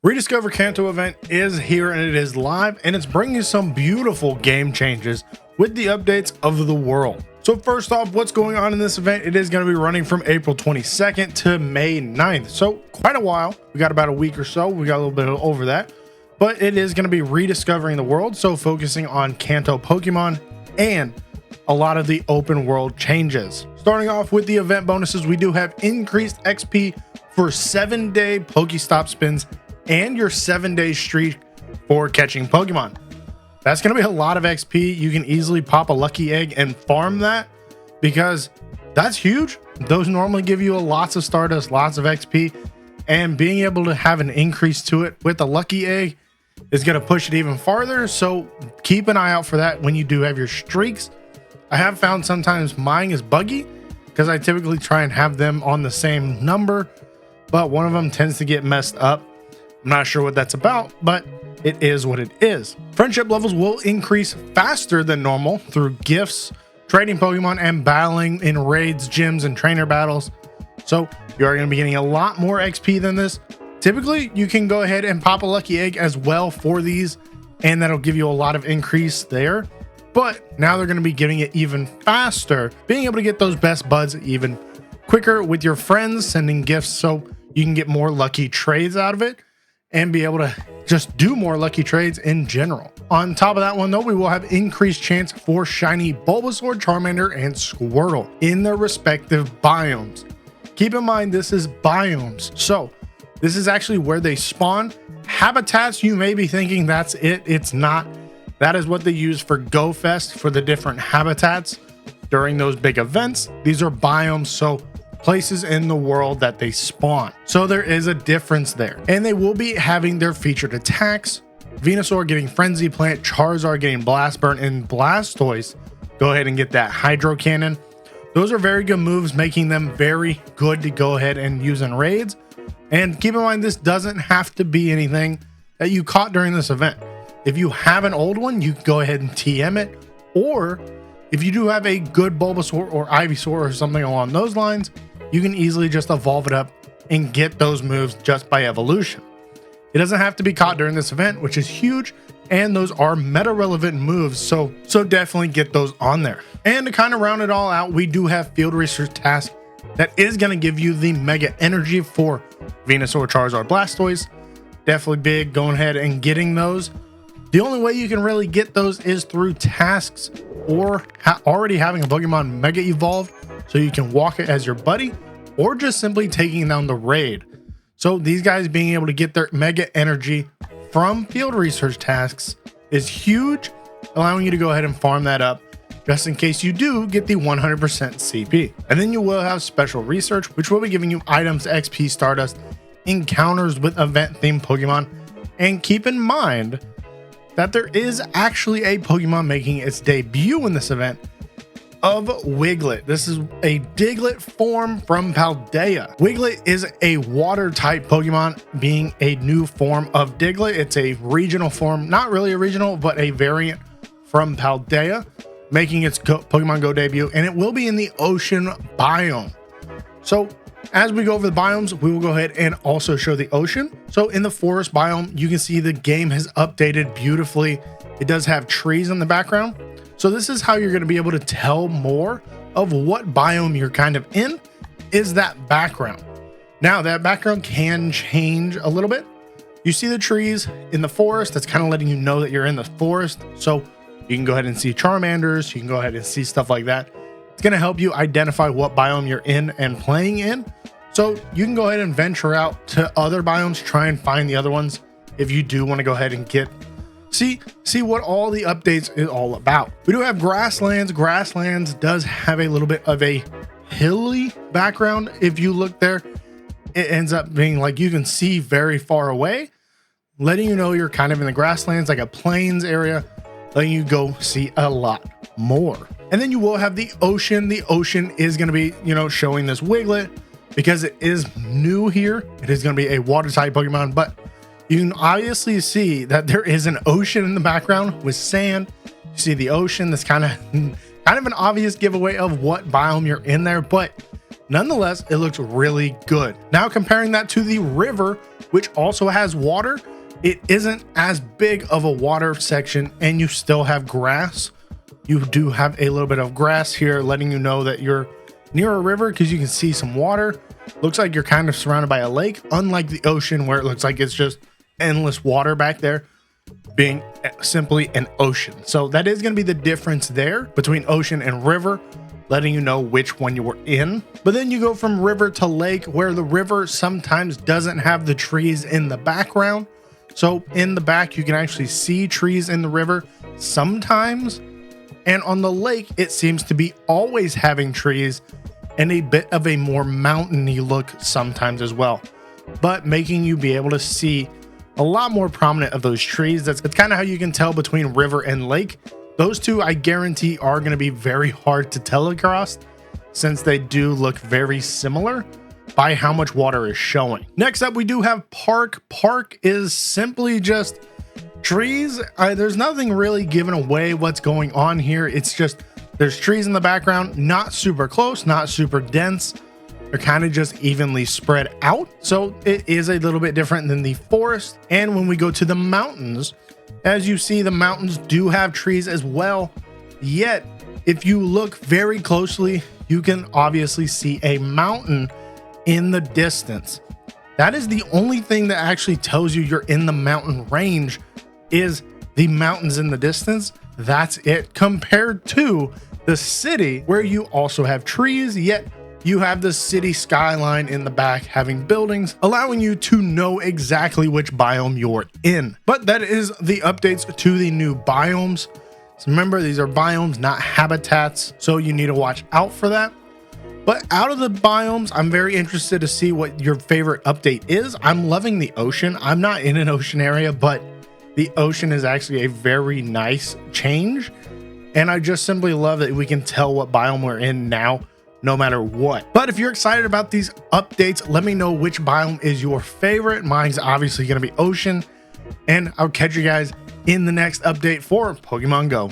Rediscover Kanto Event is here and it is live, and it's bringing some beautiful game changes with the updates of the world. So first off, what's going on in this event? It is going to be running from April 22nd to May 9th. So quite a while. We got about a week or so. We got a little bit over that, but it is going to be rediscovering the world. So focusing on Kanto Pokemon and a lot of the open world changes. Starting off with the event bonuses, we do have increased XP for 7-day Pokestop spins and your 7-day streak for catching Pokemon. That's going to be a lot of XP. You can easily pop a lucky egg and farm that because that's huge. Those normally give you lots of Stardust, lots of XP, and being able to have an increase to it with a lucky egg is going to push it even farther. So keep an eye out for that when you do have your streaks. I have found sometimes mine is buggy because I typically try and have them on the same number, but one of them tends to get messed up. I'm not sure what that's about, but it is what it is. Friendship levels will increase faster than normal through gifts, trading Pokemon, and battling in raids, gyms, and trainer battles. So you are going to be getting a lot more XP than this. Typically, you can go ahead and pop a lucky egg as well for these, and that'll give you a lot of increase there. But now they're going to be giving it even faster, being able to get those best buds even quicker with your friends, sending gifts so you can get more lucky trades out of it and be able to just do more lucky trades in general. On top of that one though, we will have increased chance for shiny Bulbasaur, Charmander, and Squirtle in their respective biomes. Keep in mind, this is biomes. So this is actually where they spawn. Habitats, you may be thinking that's it. It's not. That is what they use for Go Fest for the different habitats during those big events. These are biomes, so places in the world that they spawn. So there is a difference there. And they will be having their featured attacks. Venusaur getting Frenzy Plant, Charizard getting Blast Burn, and Blastoise go ahead and get that Hydro Cannon. Those are very good moves, making them very good to go ahead and use in raids. And keep in mind, this doesn't have to be anything that you caught during this event. If you have an old one, you can go ahead and TM it. Or if you do have a good Bulbasaur or Ivysaur or something along those lines, you can easily just evolve it up and get those moves just by evolution. It doesn't have to be caught during this event, which is huge, and those are meta relevant moves, so definitely get those on there. And to kind of round it all out, we do have field research task that is going to give you the mega energy for Venusaur, Charizard, Blastoise. Definitely big going ahead and getting those. The only way you can really get those is through tasks or already having a Pokemon mega evolved so you can walk it as your buddy, or just simply taking down the raid. So these guys being able to get their mega energy from field research tasks is huge, allowing you to go ahead and farm that up just in case you do get the 100% CP. And then you will have special research, which will be giving you items, XP, Stardust, encounters with event themed Pokemon. And keep in mind that there is actually a Pokemon making its debut in this event of Wiglet. This is a Diglett form from Paldea. Wiglet is a water type Pokemon, being a new form of Diglett. It's a regional form, not really a regional, but a variant from Paldea, making its Pokemon Go debut, and it will be in the ocean biome. So as we go over the biomes, we will go ahead and also show the ocean. So in the forest biome, you can see the game has updated beautifully. It does have trees in the background. So this is how you're going to be able to tell more of what biome you're kind of in, is that background. Now that background can change a little bit. You see the trees in the forest, that's kind of letting you know that you're in the forest. So you can go ahead and see Charmanders, you can go ahead and see stuff like that. It's going to help you identify what biome you're in and playing in. So you can go ahead and venture out to other biomes, try and find the other ones if you do want to go ahead and get see what all the updates is all about. We do have grasslands. Grasslands does have a little bit of a hilly background. If you look there, it ends up being like you can see very far away, letting you know you're kind of in the grasslands, like a plains area, letting you go see a lot more. And then you will have the ocean. The ocean is going to be, showing this Wiglet because it is new here. It is going to be a water type Pokemon, but you can obviously see that there is an ocean in the background with sand. You see the ocean. That's kind of an obvious giveaway of what biome you're in there, but nonetheless, it looks really good. Now comparing that to the river, which also has water. It isn't as big of a water section, and you still have grass. You do have a little bit of grass here, letting you know that you're near a river because you can see some water. Looks like you're kind of surrounded by a lake, unlike the ocean where it looks like it's just endless water back there, being simply an ocean. So that is going to be the difference there between ocean and river, letting you know which one you were in. But then you go from river to lake, where the river sometimes doesn't have the trees in the background. So in the back, you can actually see trees in the river sometimes. And on the lake, it seems to be always having trees and a bit of a more mountainy look sometimes as well, but making you be able to see a lot more prominent of those trees. That's kind of how you can tell between river and lake. Those two, I guarantee, are going to be very hard to tell across, since they do look very similar by how much water is showing. Next up, we do have park. Park is simply just trees. There's nothing really giving away what's going on here. It's just there's trees in the background, not super close, not super dense. They're kind of just evenly spread out. So it is a little bit different than the forest. And when we go to the mountains, as you see, the mountains do have trees as well. Yet, if you look very closely, you can obviously see a mountain in the distance. That is the only thing that actually tells you you're in the mountain range, is the mountains in the distance. That's it, compared to the city, where you also have trees, yet you have the city skyline in the back having buildings, allowing you to know exactly which biome you're in. But that is the updates to the new biomes. So remember, these are biomes, not habitats, so you need to watch out for that. But out of the biomes, I'm very interested to see what your favorite update is. I'm loving the ocean. I'm not in an ocean area, but the ocean is actually a very nice change. And I just simply love that we can tell what biome we're in now, no matter what. But if you're excited about these updates, let me know which biome is your favorite. Mine's obviously going to be ocean. And I'll catch you guys in the next update for Pokemon Go.